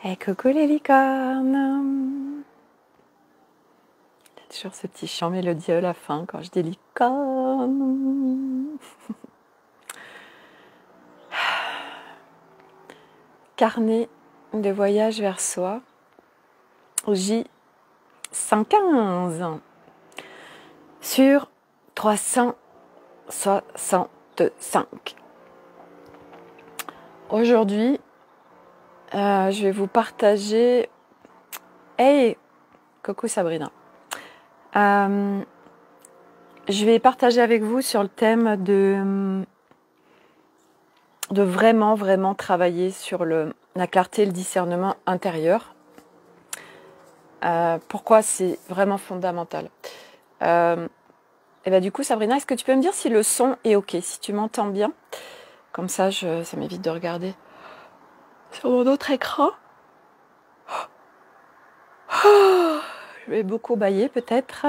Hey, coucou les licornes! Il y a toujours ce petit chant mélodieux à la fin quand je dis licorne. Carnet de voyage vers soi, J115 sur 365. Aujourd'hui, je vais vous partager... Hey, coucou Sabrina! Je vais partager avec vous sur le thème de vraiment travailler sur la clarté et le discernement intérieur. Pourquoi c'est vraiment fondamental. Et ben du coup, Sabrina, est-ce que tu peux me dire si le son est OK, si tu m'entends bien? Comme ça, ça m'évite de regarder sur mon autre écran. Je vais beaucoup bailler peut-être,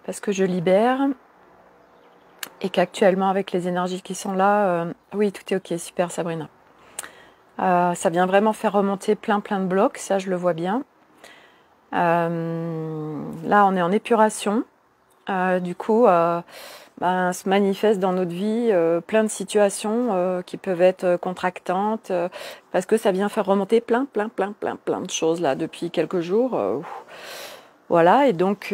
parce que je libère. Et qu'actuellement, avec les énergies qui sont là, oui, tout est OK, super Sabrina. Ça vient vraiment faire remonter plein de blocs, ça je le vois bien. Là, on est en épuration. Du coup, se manifeste dans notre vie plein de situations qui peuvent être contractantes, parce que ça vient faire remonter plein de choses là depuis quelques jours. Voilà, et donc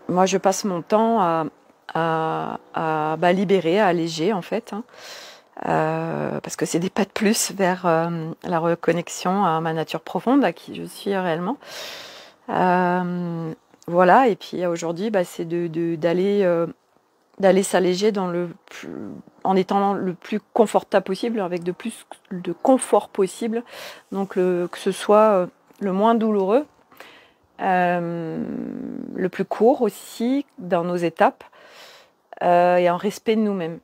moi je passe mon temps à libérer, à alléger en fait, hein, parce que c'est des pas de plus vers la reconnexion à ma nature profonde, à qui je suis réellement. Voilà, et puis aujourd'hui, c'est d'aller s'alléger en étant le plus confortable possible, avec de plus de confort possible, donc que ce soit le moins douloureux, le plus court aussi dans nos étapes, et en respect de nous-mêmes.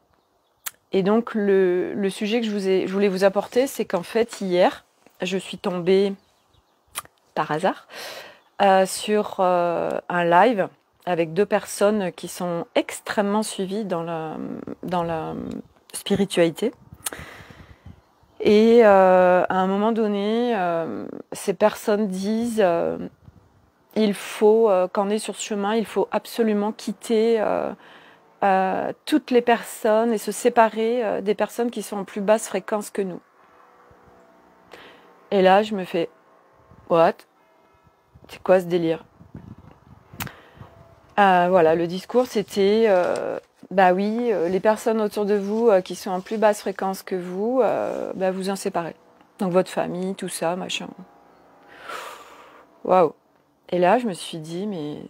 Et donc le sujet que je voulais vous apporter, c'est qu'en fait hier, je suis tombée par hasard sur un live avec deux personnes qui sont extrêmement suivies dans la spiritualité. Et à un moment donné, ces personnes disent il faut, quand on est sur ce chemin, il faut absolument quitter toutes les personnes et se séparer des personnes qui sont en plus basse fréquence que nous. Et là, je me fais what? C'est quoi ce délire? Voilà, le discours c'était oui, les personnes autour de vous qui sont en plus basse fréquence que vous, vous en séparez. Donc votre famille, tout ça, machin. Waouh! Et là, je me suis dit, mais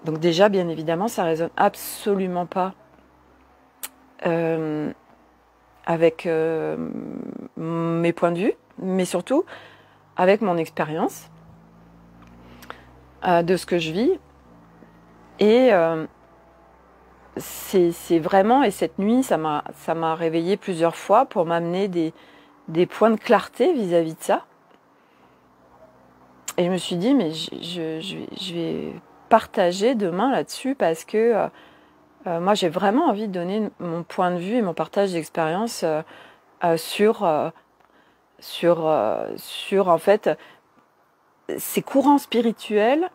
donc déjà, bien évidemment, ça résonne absolument pas avec mes points de vue, mais surtout avec mon expérience de ce que je vis. Et c'est vraiment, et cette nuit, ça m'a réveillée plusieurs fois pour m'amener des points de clarté vis-à-vis de ça. Et je me suis dit, mais je vais partager demain là-dessus, parce que moi, j'ai vraiment envie de donner mon point de vue et mon partage d'expérience sur en fait ces courants spirituels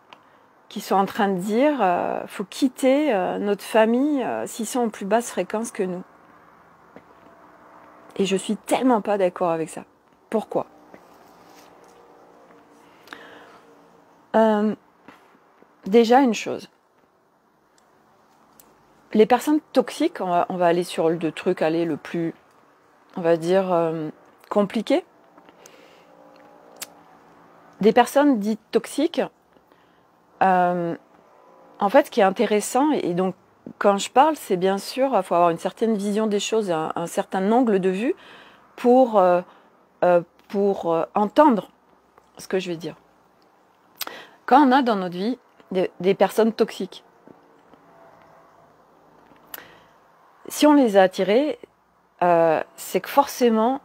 qui sont en train de dire faut quitter notre famille s'ils sont en plus basse fréquence que nous. Et je suis tellement pas d'accord avec ça. Pourquoi? Déjà une chose. Les personnes toxiques, on va aller sur le truc le plus, on va dire, compliqué. Des personnes dites toxiques, en fait, ce qui est intéressant, et donc quand je parle, c'est bien sûr, il faut avoir une certaine vision des choses, un certain angle de vue pour entendre ce que je vais dire. Quand on a dans notre vie des personnes toxiques, si on les a attirées, c'est que forcément,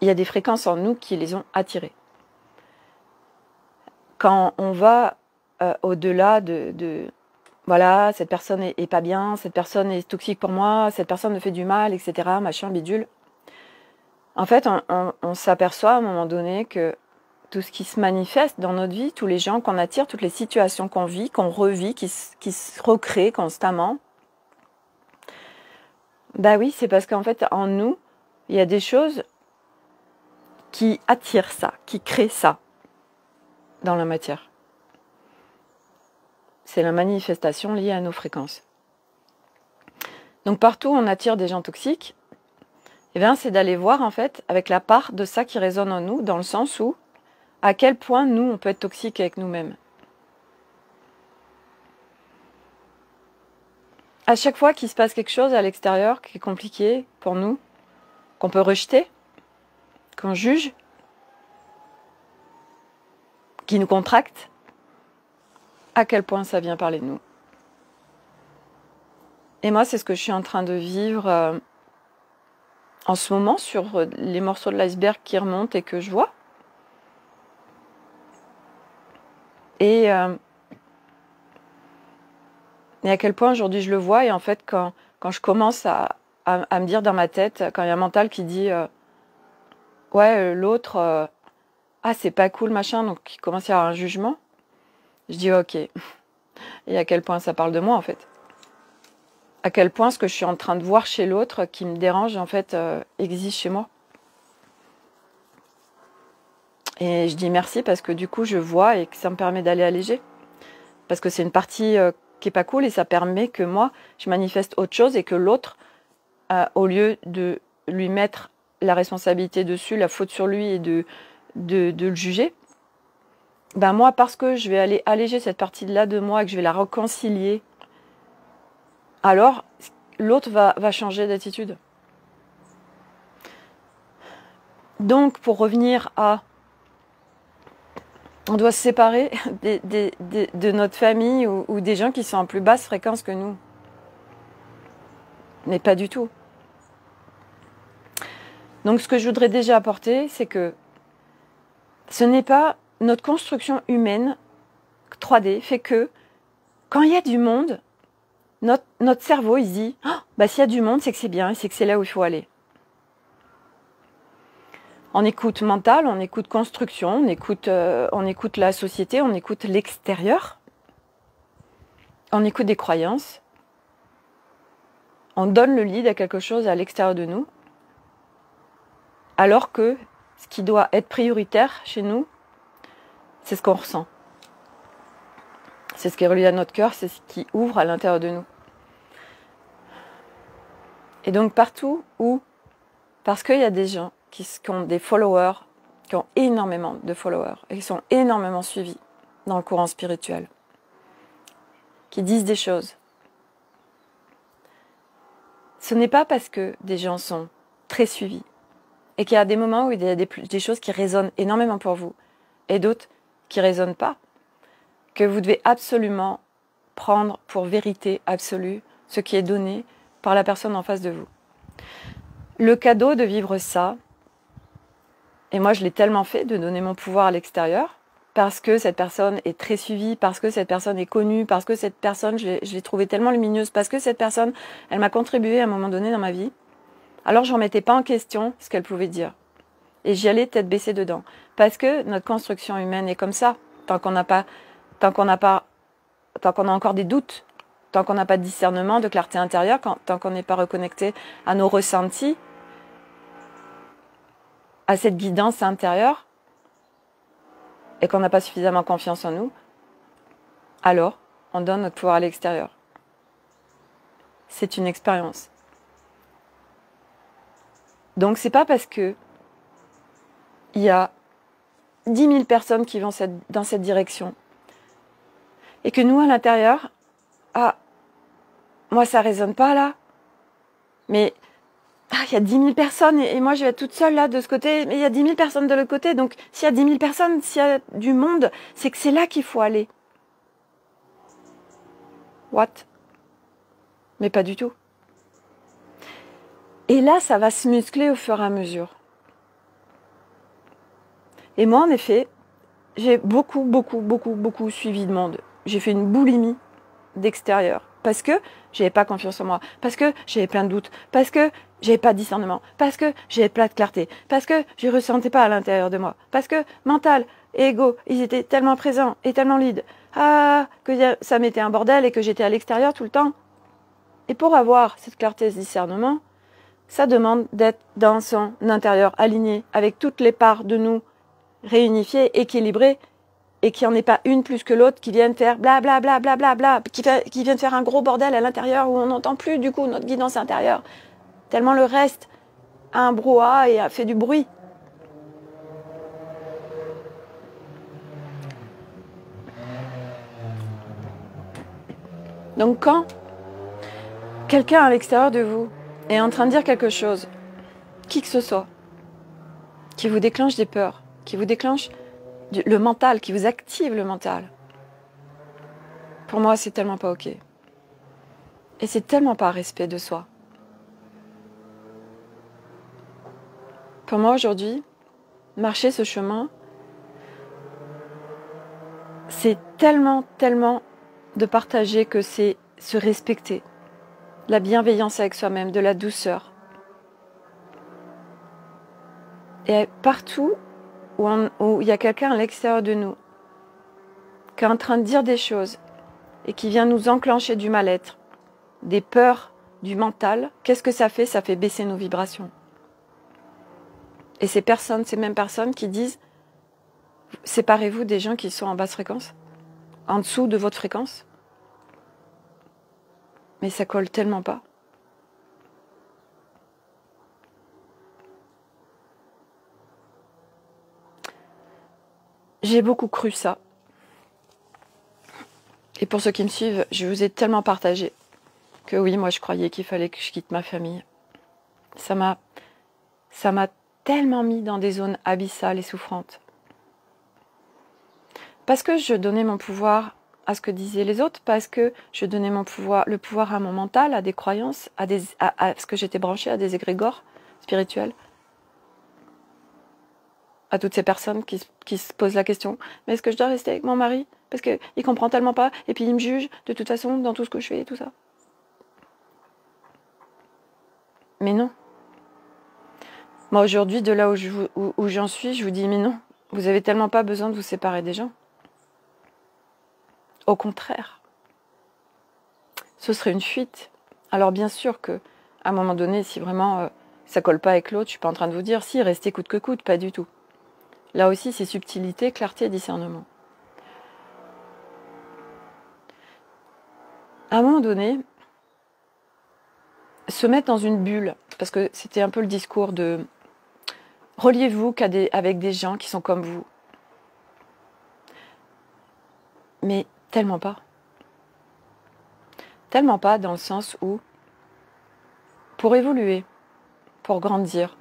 il y a des fréquences en nous qui les ont attirées. Quand on va au-delà de voilà, cette personne est pas bien, cette personne est toxique pour moi, cette personne me fait du mal, etc., machin, bidule. En fait, on s'aperçoit à un moment donné que tout ce qui se manifeste dans notre vie, tous les gens qu'on attire, toutes les situations qu'on vit, qu'on revit, qui se recréent constamment, bah oui, c'est parce qu'en fait, en nous, il y a des choses qui attirent ça, qui créent ça dans la matière. C'est la manifestation liée à nos fréquences. Donc partout où on attire des gens toxiques, eh bien, c'est d'aller voir en fait avec la part de ça qui résonne en nous, dans le sens où à quel point nous on peut être toxique avec nous-mêmes. À chaque fois qu'il se passe quelque chose à l'extérieur qui est compliqué pour nous, qu'on peut rejeter, qu'on juge, qui nous contracte, à quel point ça vient parler de nous. Et moi, c'est ce que je suis en train de vivre en ce moment sur les morceaux de l'iceberg qui remontent et que je vois. Et à quel point aujourd'hui je le vois. Et en fait, quand je commence à me dire dans ma tête, quand il y a un mental qui dit ouais, l'autre, ah, c'est pas cool, machin, donc il commence à y avoir un jugement, je dis ok. Et à quel point ça parle de moi, en fait. À quel point ce que je suis en train de voir chez l'autre qui me dérange, en fait, existe chez moi. Et je dis merci parce que du coup, je vois et que ça me permet d'aller alléger. Parce que c'est une partie qui est pas cool et ça permet que moi, je manifeste autre chose et que l'autre, au lieu de lui mettre la responsabilité dessus, la faute sur lui et de le juger, ben moi, parce que je vais aller alléger cette partie-là de moi et que je vais la réconcilier, alors l'autre va changer d'attitude. Donc, pour revenir à... On doit se séparer de notre famille ou des gens qui sont en plus basse fréquence que nous. Mais pas du tout. Donc, ce que je voudrais déjà apporter, c'est que ce n'est pas notre construction humaine 3D fait que quand il y a du monde, notre cerveau, il se dit oh, bah, s'il y a du monde, c'est que c'est bien et c'est que c'est là où il faut aller. On écoute mental, on écoute construction, on écoute la société, on écoute l'extérieur, on écoute des croyances, on donne le lead à quelque chose à l'extérieur de nous, alors que ce qui doit être prioritaire chez nous, c'est ce qu'on ressent. C'est ce qui est relié à notre cœur, c'est ce qui ouvre à l'intérieur de nous. Et donc partout où, parce qu'il y a des gens qui ont des followers, qui ont énormément de followers, et qui sont énormément suivis dans le courant spirituel, qui disent des choses. Ce n'est pas parce que des gens sont très suivis, et qu'il y a des moments où il y a des choses qui résonnent énormément pour vous, et d'autres qui ne résonnent pas, que vous devez absolument prendre pour vérité absolue ce qui est donné par la personne en face de vous. Le cadeau de vivre ça, et moi je l'ai tellement fait, de donner mon pouvoir à l'extérieur, parce que cette personne est très suivie, parce que cette personne est connue, parce que cette personne, je l'ai trouvée tellement lumineuse, parce que cette personne, elle m'a contribué à un moment donné dans ma vie, alors je ne remettais pas en question ce qu'elle pouvait dire. Et j'y allais tête baissée dedans. Parce que notre construction humaine est comme ça, tant qu'on a encore des doutes, tant qu'on n'a pas de discernement, de clarté intérieure, tant qu'on n'est pas reconnecté à nos ressentis, à cette guidance intérieure, et qu'on n'a pas suffisamment confiance en nous, alors on donne notre pouvoir à l'extérieur. C'est une expérience. Donc c'est pas parce que il y a 10 000 personnes qui vont dans cette direction et que nous à l'intérieur, ah, moi ça résonne pas là, mais il y a 10 000 personnes et moi je vais être toute seule là de ce côté, mais il y a 10 000 personnes de l'autre côté, donc s'il y a 10 000 personnes, s'il y a du monde, c'est que c'est là qu'il faut aller. What? Mais pas du tout. Et là, ça va se muscler au fur et à mesure. Et moi, en effet, j'ai beaucoup suivi de monde. J'ai fait une boulimie d'extérieur. Parce que j'avais pas confiance en moi, parce que j'avais plein de doutes, parce que j'avais pas de discernement, parce que j'avais pas de clarté, parce que je ressentais pas à l'intérieur de moi, parce que mental et ego, ils étaient tellement présents et tellement lead, que ça m'était un bordel et que j'étais à l'extérieur tout le temps. Et pour avoir cette clarté, ce discernement, ça demande d'être dans son intérieur, aligné avec toutes les parts de nous réunifiées, équilibrées, et qu'il n'y en ait pas une plus que l'autre qui viennent faire blablabla, bla, bla, bla, bla, qui viennent faire un gros bordel à l'intérieur où on n'entend plus du coup notre guidance intérieure. Tellement le reste a un brouhaha et a fait du bruit. Donc quand quelqu'un à l'extérieur de vous est en train de dire quelque chose, qui que ce soit, qui vous déclenche des peurs, qui vous déclenche le mental, qui vous active le mental, pour moi c'est tellement pas ok. Et c'est tellement pas respect de soi. Pour moi aujourd'hui, marcher ce chemin, c'est tellement de partager que c'est se respecter. La bienveillance avec soi-même, de la douceur. Et partout où il y a quelqu'un à l'extérieur de nous qui est en train de dire des choses et qui vient nous enclencher du mal-être, des peurs, du mental, qu'est-ce que ça fait? Ça fait baisser nos vibrations. Et ces mêmes personnes qui disent séparez-vous des gens qui sont en basse fréquence, en dessous de votre fréquence. Mais ça colle tellement pas. J'ai beaucoup cru ça. Et pour ceux qui me suivent, je vous ai tellement partagé que oui, moi je croyais qu'il fallait que je quitte ma famille. Ça m'a tellement mis dans des zones abyssales et souffrantes. Parce que je donnais mon pouvoir à ce que disaient les autres, parce que je donnais le pouvoir à mon mental, à des croyances, à ce que j'étais branchée, à des égrégores spirituels. À toutes ces personnes qui se posent la question, mais est-ce que je dois rester avec mon mari? Parce qu'il comprend tellement pas, et puis il me juge de toute façon dans tout ce que je fais et tout ça. Mais non. Moi aujourd'hui, de là où j'en suis, je vous dis, mais non, vous avez tellement pas besoin de vous séparer des gens. Au contraire. Ce serait une fuite. Alors bien sûr que, à un moment donné, si vraiment ça colle pas avec l'autre, je suis pas en train de vous dire, si, restez coûte que coûte, pas du tout. Là aussi, c'est subtilité, clarté, discernement. À un moment donné, se mettre dans une bulle, parce que c'était un peu le discours de reliez-vous avec des gens qui sont comme vous. Mais tellement pas. Tellement pas dans le sens où, pour évoluer, pour grandir,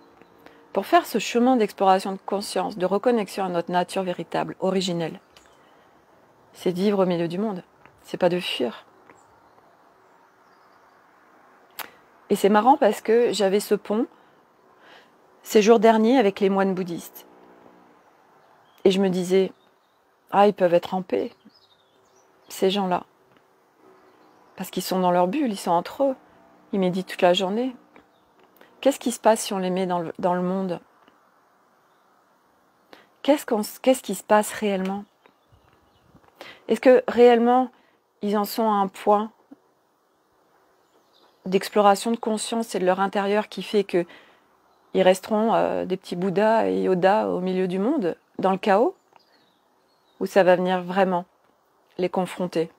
pour faire ce chemin d'exploration de conscience, de reconnexion à notre nature véritable, originelle, c'est de vivre au milieu du monde. C'est pas de fuir. Et c'est marrant parce que j'avais ce pont ces jours derniers avec les moines bouddhistes. Et je me disais, ils peuvent être en paix, ces gens-là. Parce qu'ils sont dans leur bulle, ils sont entre eux. Ils méditent toute la journée. Qu'est-ce qui se passe si on les met dans le monde? Qu'est-ce qui se passe réellement? Est-ce que réellement, ils en sont à un point d'exploration de conscience et de leur intérieur qui fait qu'ils resteront des petits Bouddhas et Yoda au milieu du monde, dans le chaos? Ou ça va venir vraiment les confronter?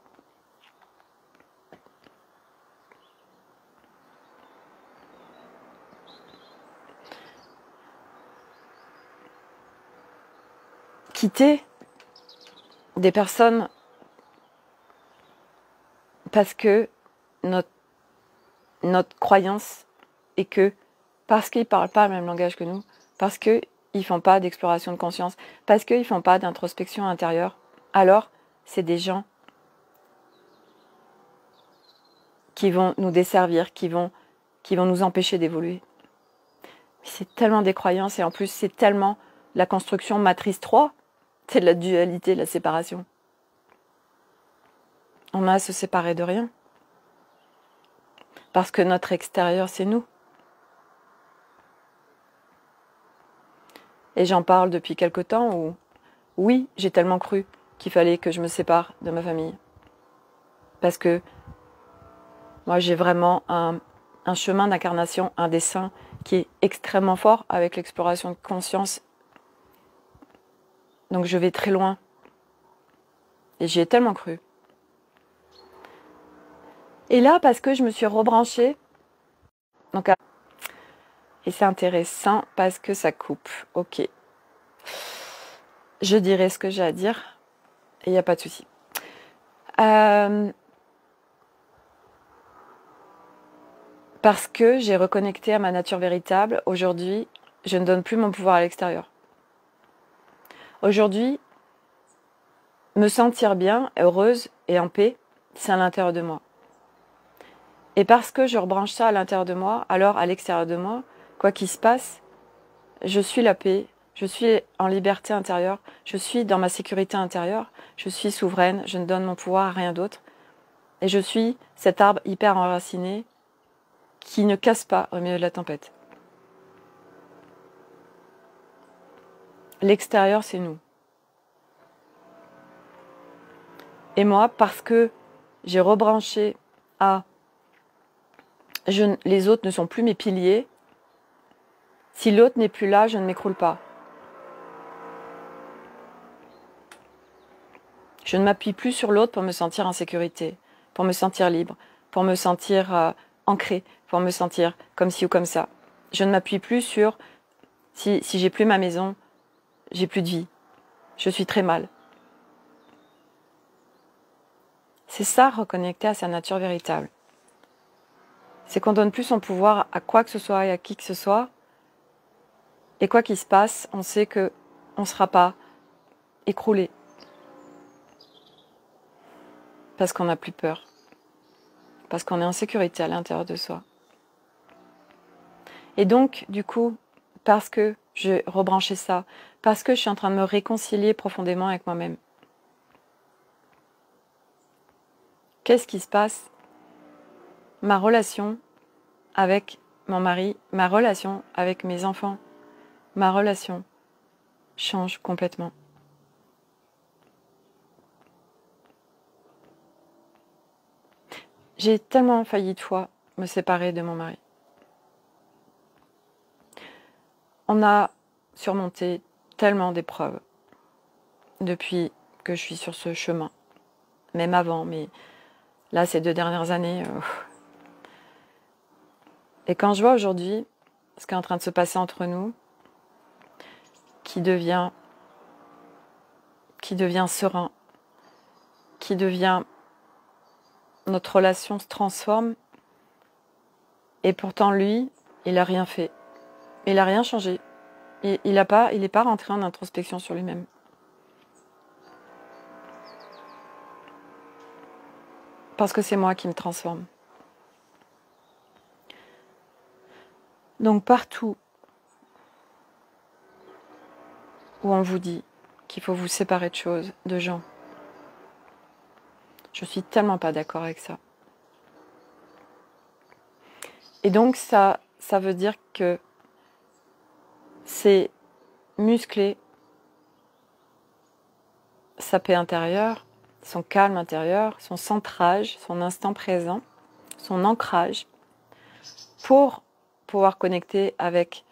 Quitter des personnes parce que notre croyance est que, parce qu'ils ne parlent pas le même langage que nous, parce qu'ils ne font pas d'exploration de conscience, parce qu'ils ne font pas d'introspection intérieure, alors c'est des gens qui vont nous desservir, qui vont nous empêcher d'évoluer. C'est tellement des croyances et en plus c'est tellement la construction matrice 3, c'est de la dualité, de la séparation. On a à se séparer de rien. Parce que notre extérieur, c'est nous. Et j'en parle depuis quelque temps où, oui, j'ai tellement cru qu'il fallait que je me sépare de ma famille. Parce que moi, j'ai vraiment un chemin d'incarnation, un dessin qui est extrêmement fort avec l'exploration de conscience. Donc je vais très loin. Et j'y ai tellement cru. Et là, parce que je me suis rebranchée, donc, et c'est intéressant parce que ça coupe. Ok. Je dirai ce que j'ai à dire. Et il n'y a pas de souci. Parce que j'ai reconnecté à ma nature véritable. Aujourd'hui, je ne donne plus mon pouvoir à l'extérieur. Aujourd'hui, me sentir bien, heureuse et en paix, c'est à l'intérieur de moi. Et parce que je rebranche ça à l'intérieur de moi, alors à l'extérieur de moi, quoi qu'il se passe, je suis la paix, je suis en liberté intérieure, je suis dans ma sécurité intérieure, je suis souveraine, je ne donne mon pouvoir à rien d'autre. Et je suis cet arbre hyper enraciné qui ne casse pas au milieu de la tempête. L'extérieur, c'est nous. Et moi, parce que j'ai rebranché à les autres ne sont plus mes piliers, si l'autre n'est plus là, je ne m'écroule pas. Je ne m'appuie plus sur l'autre pour me sentir en sécurité, pour me sentir libre, pour me sentir ancrée, pour me sentir comme ci ou comme ça. Je ne m'appuie plus sur si j'ai plus ma maison, j'ai plus de vie. Je suis très mal. C'est ça, reconnecter à sa nature véritable. C'est qu'on donne plus son pouvoir à quoi que ce soit et à qui que ce soit. Et quoi qu'il se passe, on sait qu'on ne sera pas écroulé. Parce qu'on n'a plus peur. Parce qu'on est en sécurité à l'intérieur de soi. Et donc, du coup, parce que j'ai rebranché ça, parce que je suis en train de me réconcilier profondément avec moi-même, qu'est-ce qui se passe? Ma relation avec mon mari, ma relation avec mes enfants, ma relation change complètement. J'ai tellement failli de fois me séparer de mon mari. On a surmonté tellement d'épreuves depuis que je suis sur ce chemin. Même avant, mais là, ces 2 dernières années. Et quand je vois aujourd'hui ce qui est en train de se passer entre nous, qui devient serein, qui devient... Notre relation se transforme. Et pourtant, lui, il n'a rien fait. Il n'a rien changé. Il n'est pas rentré en introspection sur lui-même. Parce que c'est moi qui me transforme. Donc partout où on vous dit qu'il faut vous séparer de choses, de gens, je suis tellement pas d'accord avec ça. Et donc ça veut dire que c'est muscler sa paix intérieure, son calme intérieur, son centrage, son instant présent, son ancrage, pour pouvoir connecter avec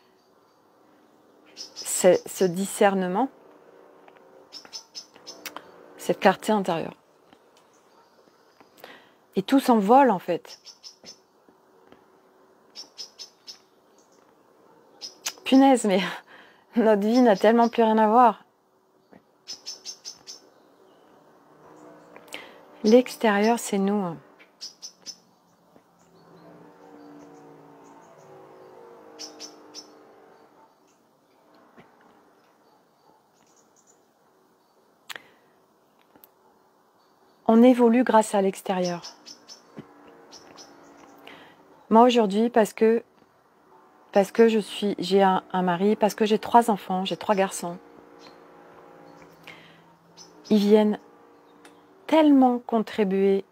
ce discernement, cette clarté intérieure. Et tout s'envole en fait. Punaise, mais notre vie n'a tellement plus rien à voir. L'extérieur, c'est nous. On évolue grâce à l'extérieur. Moi aujourd'hui, parce que j'ai un mari, parce que j'ai 3 enfants, j'ai 3 garçons. Ils viennent tellement contribuer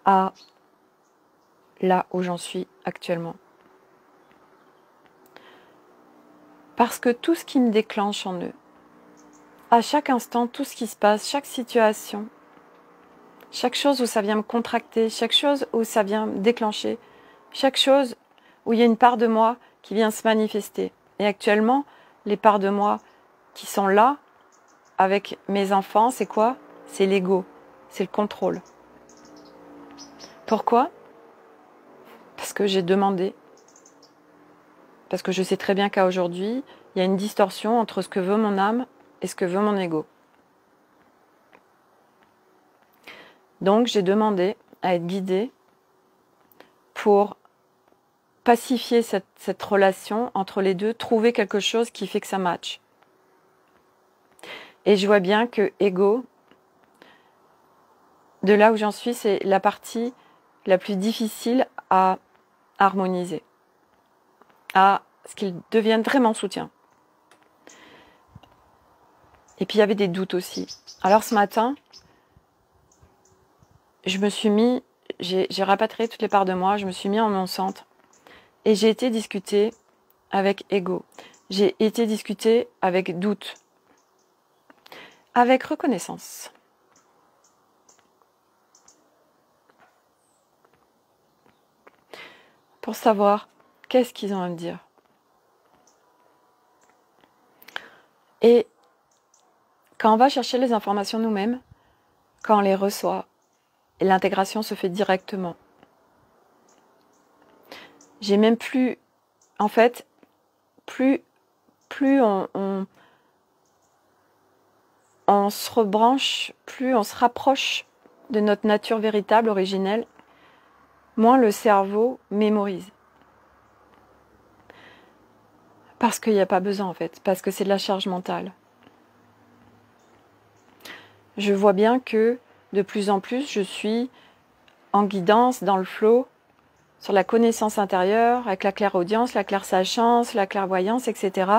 à là où j'en suis actuellement. Parce que tout ce qui me déclenche en eux, à chaque instant, tout ce qui se passe, chaque situation, chaque chose où ça vient me contracter, chaque chose où ça vient me déclencher, chaque chose où il y a une part de moi qui vient se manifester. Et actuellement, les parts de moi qui sont là, avec mes enfants, c'est quoi? C'est l'ego, c'est le contrôle. Pourquoi? Parce que j'ai demandé. Parce que je sais très bien qu'à aujourd'hui, il y a une distorsion entre ce que veut mon âme et ce que veut mon ego. Donc j'ai demandé à être guidée pour pacifier cette relation entre les deux, trouver quelque chose qui fait que ça matche. Et je vois bien que ego, de là où j'en suis, c'est la partie la plus difficile à harmoniser, à ce qu'il devienne vraiment soutien. Et puis il y avait des doutes aussi. Alors ce matin, je me suis mis, j'ai rapatrié toutes les parts de moi, je me suis mis en mon centre et j'ai été discuter avec ego. J'ai été discuter avec doute, avec reconnaissance. Pour savoir qu'est-ce qu'ils ont à me dire. Et quand on va chercher les informations nous-mêmes, quand on les reçoit, et l'intégration se fait directement. J'ai même plus, en fait, plus on se rebranche, plus on se rapproche de notre nature véritable, originelle, moins le cerveau mémorise. Parce qu'il n'y a pas besoin en fait, parce que c'est de la charge mentale. Je vois bien que de plus en plus je suis en guidance, dans le flow, sur la connaissance intérieure, avec la clairaudience, la clairsachance, la clairvoyance, etc.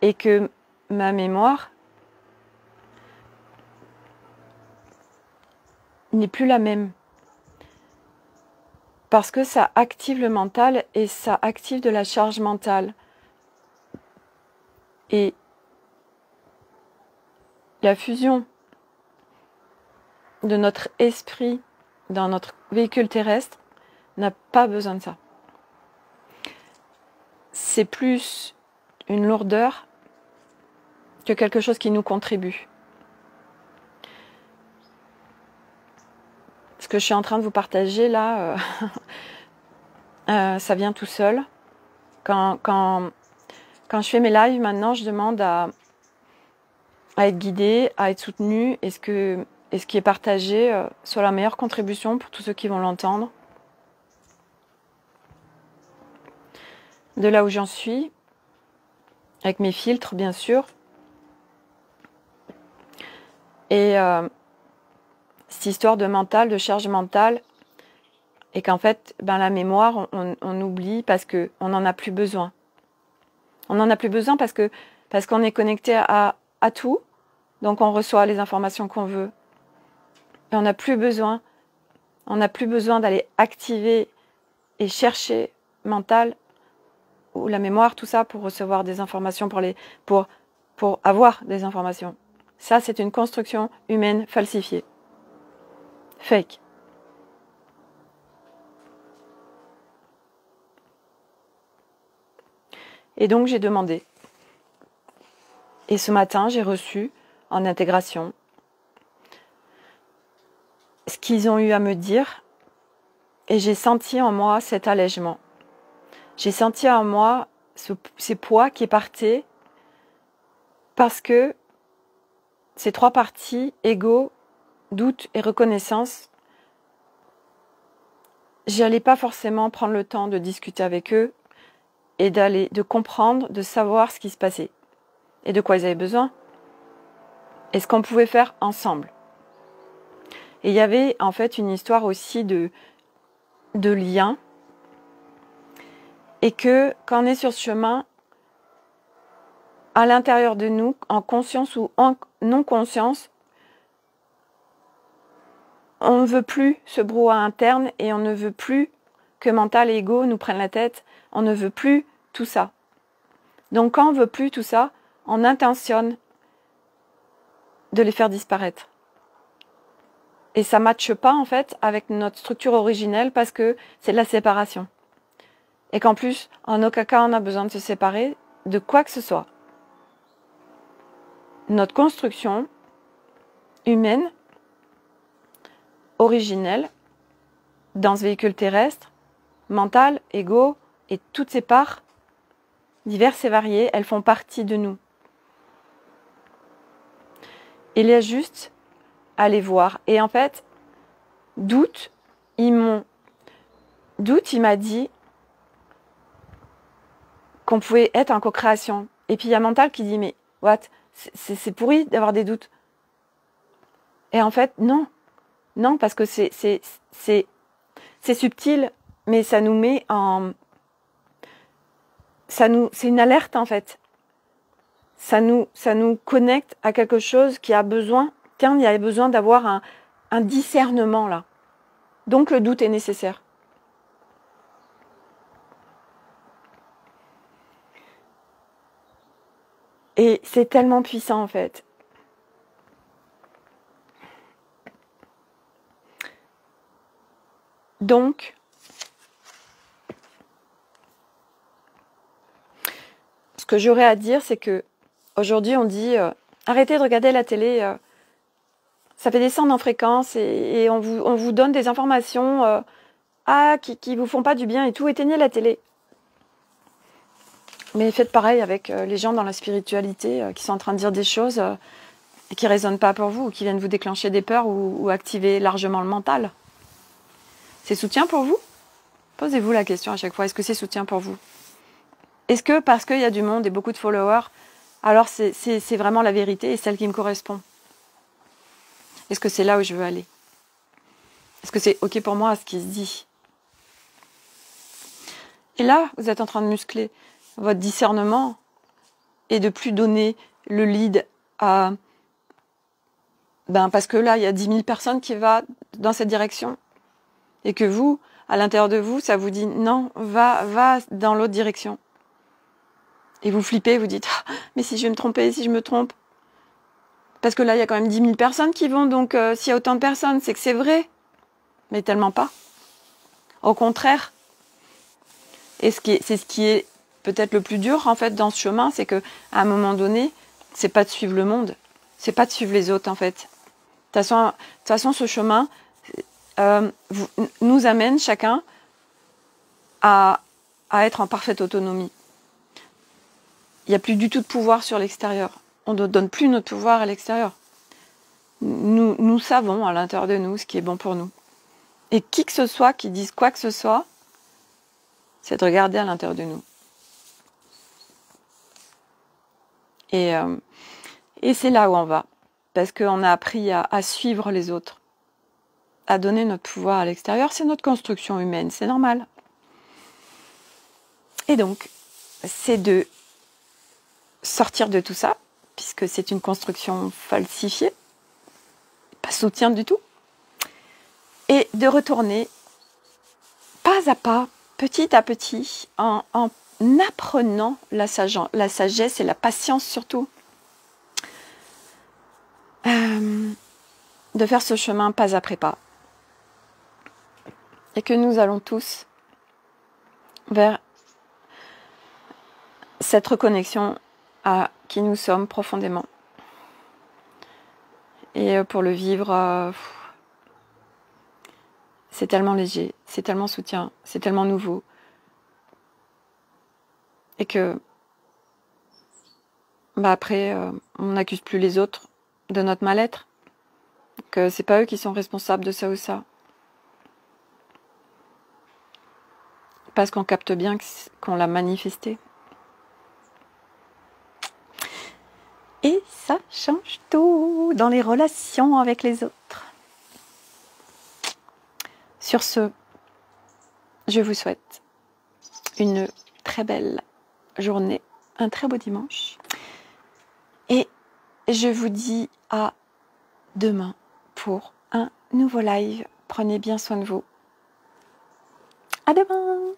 Et que ma mémoire n'est plus la même. Parce que ça active le mental et ça active de la charge mentale. Et la fusion de notre esprit dans notre véhicule terrestre n'a pas besoin de ça. C'est plus une lourdeur que quelque chose qui nous contribue. Ce que je suis en train de vous partager là, ça vient tout seul. Quand je fais mes lives, maintenant, je demande à être guidée, à être soutenue, et ce qui est partagé soit la meilleure contribution pour tous ceux qui vont l'entendre. De là où j'en suis, avec mes filtres, bien sûr. Et cette histoire de mental, de charge mentale, et qu'en fait, la mémoire, on oublie parce qu'on n'en a plus besoin. On n'en a plus besoin parce qu'on est connecté à tout, donc on reçoit les informations qu'on veut. Et on n'a plus besoin d'aller activer et chercher mental ou la mémoire, tout ça, pour recevoir des informations, pour avoir des informations. Ça, c'est une construction humaine falsifiée. Fake. Et donc, j'ai demandé. Et ce matin, j'ai reçu en intégration ce qu'ils ont eu à me dire et j'ai senti en moi cet allègement. J'ai senti en moi ces poids qui partaient parce que ces trois parties, ego, doute et reconnaissance, j'allais pas forcément prendre le temps de discuter avec eux et de comprendre, de savoir ce qui se passait et de quoi ils avaient besoin et ce qu'on pouvait faire ensemble. Et il y avait en fait une histoire aussi de lien et que quand on est sur ce chemin, à l'intérieur de nous, en conscience ou en non-conscience, on ne veut plus ce brouhaha interne et on ne veut plus que mental et ego nous prennent la tête. On ne veut plus tout ça. Donc quand on ne veut plus tout ça, on intentionne de les faire disparaître. Et ça ne matche pas en fait avec notre structure originelle parce que c'est de la séparation. Et qu'en plus, en aucun cas on a besoin de se séparer de quoi que ce soit. Notre construction humaine, originelle, dans ce véhicule terrestre, mental, ego et toutes ces parts diverses et variées, elles font partie de nous. Il y a juste à les voir. Et en fait, Doute, il m'a dit qu'on pouvait être en co-création. Et puis il y a Mental qui dit, mais what, c'est pourri d'avoir des doutes. Et en fait, non. Non, parce que c'est subtil, mais ça nous met en... c'est une alerte en fait. Ça nous connecte à quelque chose qui a besoin... Tiens, il y a besoin d'avoir un discernement là. Donc le doute est nécessaire. Et c'est tellement puissant en fait. Donc, ce que j'aurais à dire, c'est que aujourd'hui on dit arrêtez de regarder la télé, ça fait descendre en fréquence et on vous donne des informations qui vous font pas du bien et tout, éteignez la télé. Mais faites pareil avec les gens dans la spiritualité qui sont en train de dire des choses et qui résonnent pas pour vous, ou qui viennent vous déclencher des peurs ou activer largement le mental. C'est soutien pour vous? Posez-vous la question à chaque fois, est-ce que c'est soutien pour vous? Est-ce que parce qu'il y a du monde et beaucoup de followers, alors c'est vraiment la vérité et celle qui me correspond? Est-ce que c'est là où je veux aller? Est-ce que c'est ok pour moi ce qui se dit? Et là, vous êtes en train de muscler votre discernement et de plus donner le lead à... parce que là, il y a 10 000 personnes qui vont dans cette direction. Et que vous, à l'intérieur de vous, ça vous dit non, va dans l'autre direction. Et vous flippez, vous dites mais si je vais me tromper, si je me trompe. Parce que là, il y a quand même 10 000 personnes qui vont, donc s'il y a autant de personnes, c'est que c'est vrai. Mais tellement pas. Au contraire. Et c'est ce qui est peut-être le plus dur, en fait, dans ce chemin, c'est que à un moment donné, c'est pas de suivre le monde. C'est pas de suivre les autres, en fait. De toute façon, ce chemin nous amène chacun à être en parfaite autonomie. Il n'y a plus du tout de pouvoir sur l'extérieur. On ne donne plus notre pouvoir à l'extérieur. Nous savons à l'intérieur de nous ce qui est bon pour nous. Et qui que ce soit qui dise quoi que ce soit, c'est de regarder à l'intérieur de nous. Et c'est là où on va. Parce qu'on a appris à suivre les autres. À donner notre pouvoir à l'extérieur, c'est notre construction humaine, c'est normal. Et donc, c'est de sortir de tout ça, puisque c'est une construction falsifiée, pas soutien du tout, et de retourner pas à pas, petit à petit, en apprenant la sagesse et la patience surtout, de faire ce chemin pas après pas. Et que nous allons tous vers cette reconnexion à qui nous sommes profondément. Et pour le vivre, c'est tellement léger, c'est tellement soutien, c'est tellement nouveau. Et que après, on n'accuse plus les autres de notre mal-être. Que c'est pas eux qui sont responsables de ça ou ça. Parce qu'on capte bien qu'on l'a manifesté. Et ça change tout dans les relations avec les autres. Sur ce, je vous souhaite une très belle journée, un très beau dimanche. Et je vous dis à demain pour un nouveau live. Prenez bien soin de vous. À demain!